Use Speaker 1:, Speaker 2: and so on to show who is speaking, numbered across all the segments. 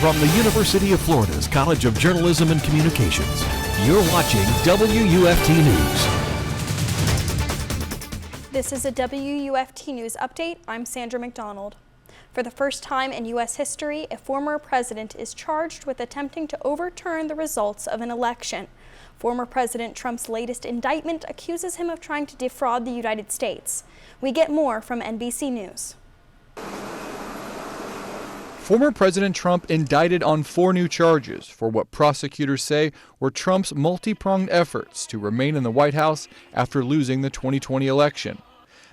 Speaker 1: From the University of Florida's College of Journalism and Communications, you're watching WUFT News.
Speaker 2: This is a WUFT News update. I'm Sandra McDonald. For the first time in U.S. history, a former president is charged with attempting to overturn the results of an election. Former President Trump's latest indictment accuses him of trying to defraud the United States. We get more from NBC News.
Speaker 3: Former President Trump indicted on 4 new charges for what prosecutors say were Trump's multi-pronged efforts to remain in the White House after losing the 2020 election.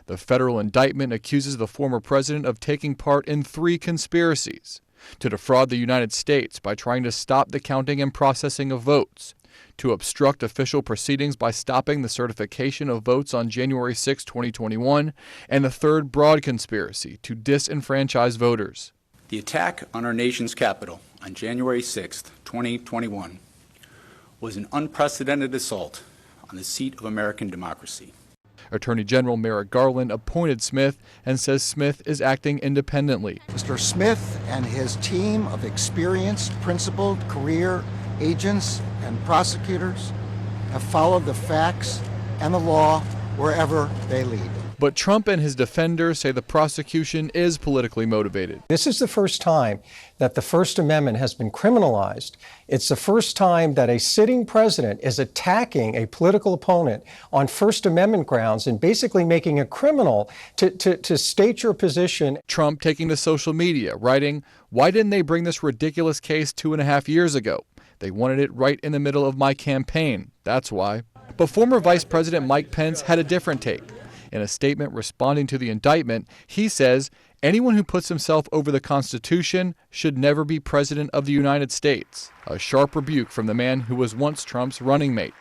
Speaker 3: The federal indictment accuses the former president of taking part in 3 conspiracies: to defraud the United States by trying to stop the counting and processing of votes, to obstruct official proceedings by stopping the certification of votes on January 6, 2021, and the third broad conspiracy to disenfranchise voters.
Speaker 4: The attack on our nation's capital on January 6, 2021 was an unprecedented assault on the seat of American democracy.
Speaker 3: Attorney General Merrick Garland appointed Smith and says Smith is acting independently.
Speaker 5: Mr. Smith and his team of experienced, principled career agents and prosecutors have followed the facts and the law wherever they lead.
Speaker 3: But Trump and his defenders say the prosecution is politically motivated.
Speaker 6: This is the first time that the First Amendment has been criminalized. It's the first time that a sitting president is attacking a political opponent on First Amendment grounds and basically making it criminal to state your position.
Speaker 3: Trump taking to social media, writing, "Why didn't they bring this ridiculous case 2.5 years ago? They wanted it right in the middle of my campaign. That's why." But former Vice President Mike Pence had a different take. In a statement responding to the indictment, he says anyone who puts himself over the Constitution should never be president of the United States, a sharp rebuke from the man who was once Trump's running mate.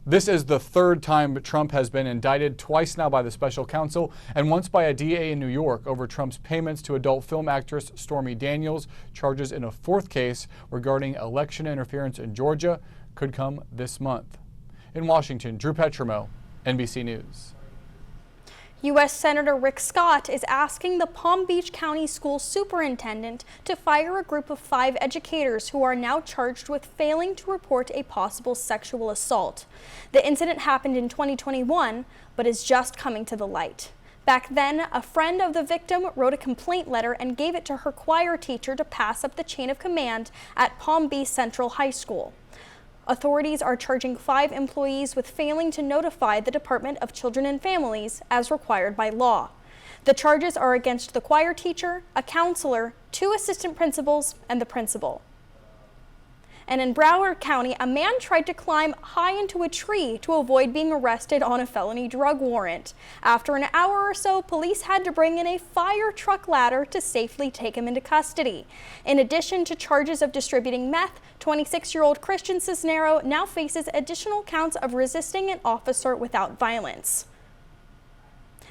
Speaker 3: This is the 3rd time Trump has been indicted, twice now by the special counsel and once by a DA in New York over Trump's payments to adult film actress Stormy Daniels. Charges in a 4th case regarding election interference in Georgia could come this month. In Washington, Drew Petrimo, NBC News.
Speaker 2: U.S. Senator Rick Scott is asking the Palm Beach County School Superintendent to fire a group of 5 educators who are now charged with failing to report a possible sexual assault. The incident happened in 2021, but is just coming to the light. Back then, a friend of the victim wrote a complaint letter and gave it to her choir teacher to pass up the chain of command at Palm Beach Central High School. Authorities are charging 5 employees with failing to notify the Department of Children and Families as required by law. The charges are against the choir teacher, a counselor, 2 assistant principals, and the principal. And in Broward County, a man tried to climb high into a tree to avoid being arrested on a felony drug warrant. After an hour or so, police had to bring in a fire truck ladder to safely take him into custody. In addition to charges of distributing meth, 26-year-old Christian Cisnero now faces additional counts of resisting an officer without violence.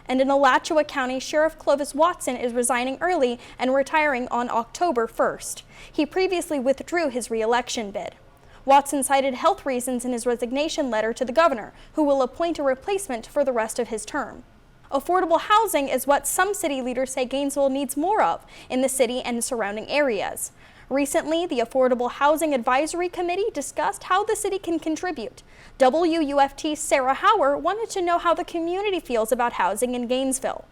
Speaker 2: And in Alachua County, Sheriff Clovis Watson is resigning early and retiring on October 1st. He previously withdrew his re-election bid. Watson cited health reasons in his resignation letter to the governor, who will appoint a replacement for the rest of his term. Affordable housing is what some city leaders say Gainesville needs more of in the city and surrounding areas. Recently, the Affordable Housing Advisory Committee discussed how the city can contribute. WUFT's Sarah Hauer wanted to know how the community feels about housing in Gainesville.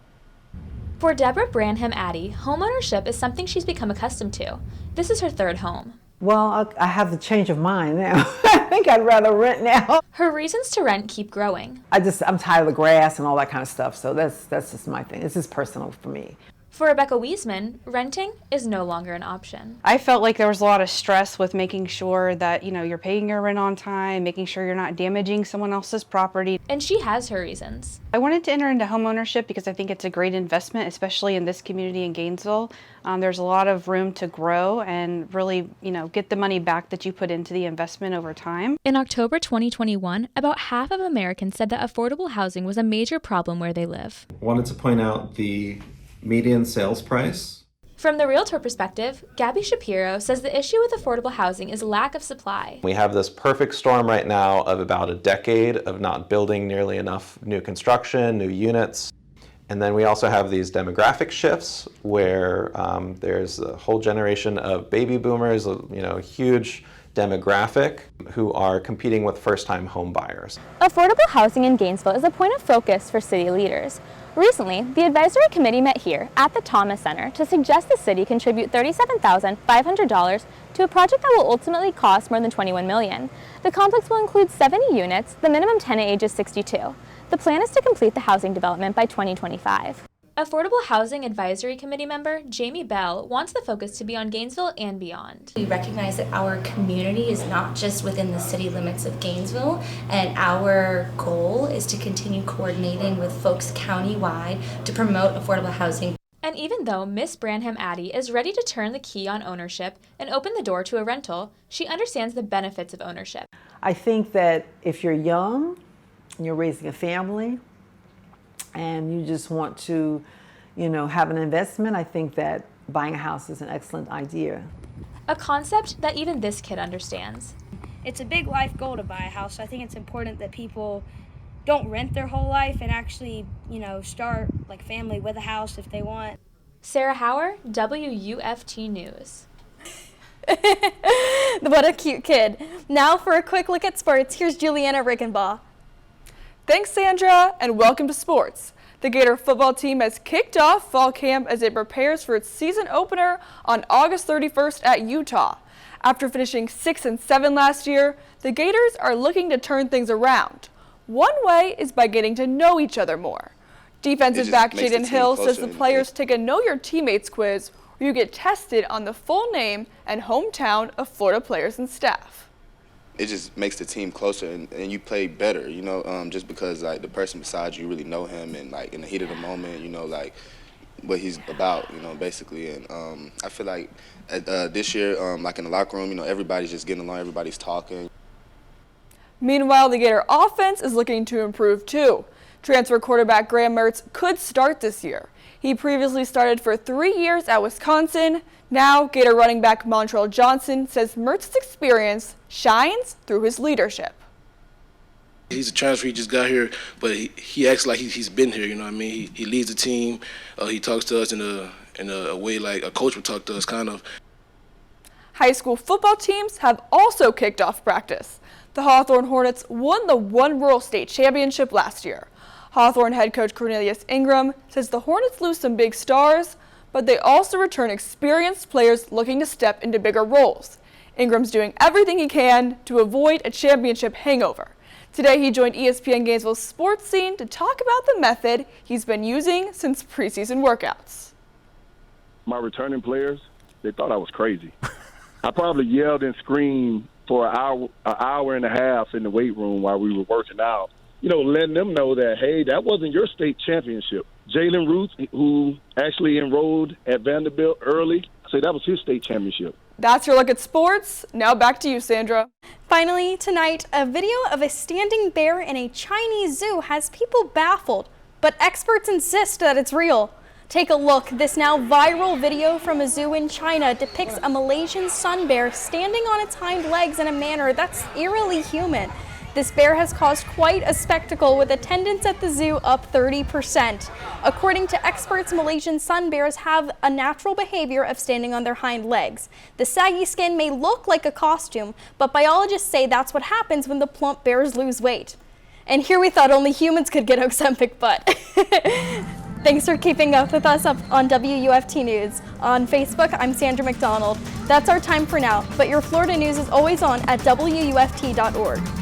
Speaker 7: For Deborah Branham Addy, homeownership is something she's become accustomed to. This is her 3rd home.
Speaker 8: Well, I have the change of mind now. I think I'd rather rent now.
Speaker 7: Her reasons to rent keep growing.
Speaker 8: I'm tired of the grass and all that kind of stuff, so that's just my thing. This is personal for me.
Speaker 7: For Rebecca Wiesman, renting is no longer an option.
Speaker 9: I felt like there was a lot of stress with making sure that, you're paying your rent on time, making sure you're not damaging someone else's property.
Speaker 7: And she has her reasons.
Speaker 9: I wanted to enter into homeownership because I think it's a great investment, especially in this community in Gainesville. There's a lot of room to grow and really, get the money back that you put into the investment over time.
Speaker 7: In October 2021, about half of Americans said that affordable housing was a major problem where they live.
Speaker 10: I wanted to point out the median sales price.
Speaker 7: From the realtor perspective, Gabby Shapiro says the issue with affordable housing is lack of supply.
Speaker 10: We have this perfect storm right now of about a decade of not building nearly enough new construction, new units. And then we also have these demographic shifts where there's a whole generation of baby boomers, huge demographic who are competing with first-time home buyers.
Speaker 7: Affordable housing in Gainesville is a point of focus for city leaders. Recently, the advisory committee met here at the Thomas Center to suggest the city contribute $37,500 to a project that will ultimately cost more than $21 million. The complex will include 70 units, the minimum tenant age is 62. The plan is to complete the housing development by 2025. Affordable Housing Advisory Committee member Jamie Bell wants the focus to be on Gainesville and beyond.
Speaker 11: We recognize that our community is not just within the city limits of Gainesville, and our goal is to continue coordinating with folks countywide to promote affordable housing.
Speaker 7: And even though Miss Branham Addy is ready to turn the key on ownership and open the door to a rental, she understands the benefits of ownership.
Speaker 8: I think that if you're young and you're raising a family and you just want to, have an investment, I think that buying a house is an excellent idea.
Speaker 7: A concept that even this kid understands.
Speaker 12: It's a big life goal to buy a house. So I think it's important that people don't rent their whole life and actually, start like family with a house if they want.
Speaker 7: Sarah Hauer, WUFT News.
Speaker 2: What a cute kid. Now for a quick look at sports, here's Julianna Reichenbach.
Speaker 13: Thanks, Sandra, and welcome to sports. The Gator football team has kicked off fall camp as it prepares for its season opener on August 31st at Utah. After finishing 6-7 last year, the Gators are looking to turn things around. One way is by getting to know each other more. Defensive back Jaden Hill says the players take a Know Your Teammates quiz where you get tested on the full name and hometown of Florida players and staff.
Speaker 14: It just makes the team closer and you play better, just because the person beside you really know him and in the heat of the moment, what he's about, basically. And I feel like this year, in the locker room, everybody's just getting along, everybody's talking.
Speaker 13: Meanwhile, the Gator offense is looking to improve too. Transfer quarterback Graham Mertz could start this year. He previously started for 3 years at Wisconsin. Now, Gator running back Montrell Johnson says Mertz's experience shines through his leadership.
Speaker 15: He's a transfer, he just got here, but he acts like he's been here, He leads the team, he talks to us in a way like a coach would talk to us, kind of.
Speaker 13: High school football teams have also kicked off practice. The Hawthorne Hornets won the One Rural State Championship last year. Hawthorne head coach Cornelius Ingram says the Hornets lose some big stars, but they also return experienced players looking to step into bigger roles. Ingram's doing everything he can to avoid a championship hangover. Today he joined ESPN Gainesville's sports scene to talk about the method he's been using since preseason workouts.
Speaker 16: My returning players, they thought I was crazy. I probably yelled and screamed for an hour and a half in the weight room while we were working out. Letting them know that, hey, that wasn't your state championship. Jalen Ruth, who actually enrolled at Vanderbilt early, said that was his state championship.
Speaker 13: That's your look at sports. Now back to you, Sandra.
Speaker 2: Finally, tonight, a video of a standing bear in a Chinese zoo has people baffled, but experts insist that it's real. Take a look. This now viral video from a zoo in China depicts a Malaysian sun bear standing on its hind legs in a manner that's eerily human. This bear has caused quite a spectacle, with attendance at the zoo up 30%. According to experts, Malaysian sun bears have a natural behavior of standing on their hind legs. The saggy skin may look like a costume, but biologists say that's what happens when the plump bears lose weight. And here we thought only humans could get Ozempic butt. Thanks for keeping up with us up on WUFT News. On Facebook, I'm Sandra McDonald. That's our time for now, but your Florida news is always on at WUFT.org.